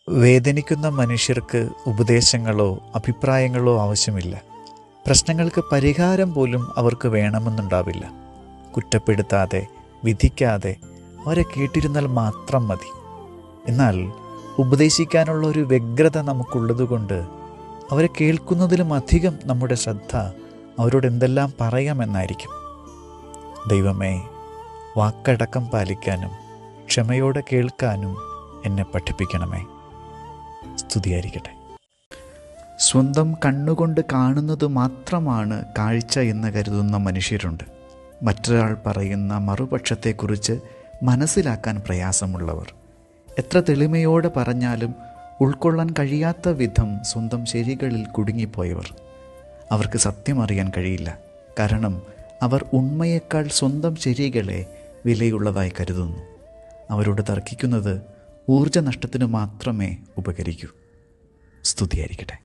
വേദനിക്കുന്ന മനുഷ്യർക്ക് ഉപദേശങ്ങളോ അഭിപ്രായങ്ങളോ ആവശ്യമില്ല. പ്രശ്നങ്ങൾക്ക് പരിഹാരം പോലും അവർക്ക് വേണമെന്നുണ്ടാവില്ല. കുറ്റപ്പെടുത്താതെ വിധിക്കാതെ അവരെ കേട്ടിരുന്നാൽ മാത്രം മതി. എന്നാൽ ഉപദേശിക്കാനുള്ള ഒരു വ്യഗ്രത നമുക്കുള്ളതുകൊണ്ട് അവരെ കേൾക്കുന്നതിലും അധികം നമ്മുടെ ശ്രദ്ധ അവരോട് എന്തെല്ലാം പറയാമെന്നായിരിക്കും. ദൈവമേ, വാക്കടക്കം പാലിക്കാനും ക്ഷമയോടെ കേൾക്കാനും എന്നെ പഠിപ്പിക്കണമേ. സ്തുതിയായിരിക്കട്ടെ. സ്വന്തം കണ്ണുകൊണ്ട് കാണുന്നത് മാത്രമാണ് കാഴ്ച എന്ന് കരുതുന്ന മനുഷ്യരുണ്ട്. മറ്റൊരാൾ പറയുന്ന മറുപക്ഷത്തെക്കുറിച്ച് മനസ്സിലാക്കാൻ പ്രയാസമുള്ളവർ. എത്ര തെളിമയോടെ പറഞ്ഞാലും ഉൾക്കൊള്ളാൻ കഴിയാത്ത വിധം സ്വന്തം ശരികളിൽ കുടുങ്ങിപ്പോയവർ. അവർക്ക് സത്യം അറിയാൻ കഴിയില്ല. കാരണം അവർ ഉണ്മയേക്കാൾ സ്വന്തം ശരികളെ വിലയുള്ളതായി കരുതുന്നു. അവരോട് തർക്കിക്കുന്നത് ഊർജ്ജനഷ്ടത്തിനു മാത്രമേ ഉപകരിക്കൂ. സ്തുതിയായിരിക്കട്ടെ.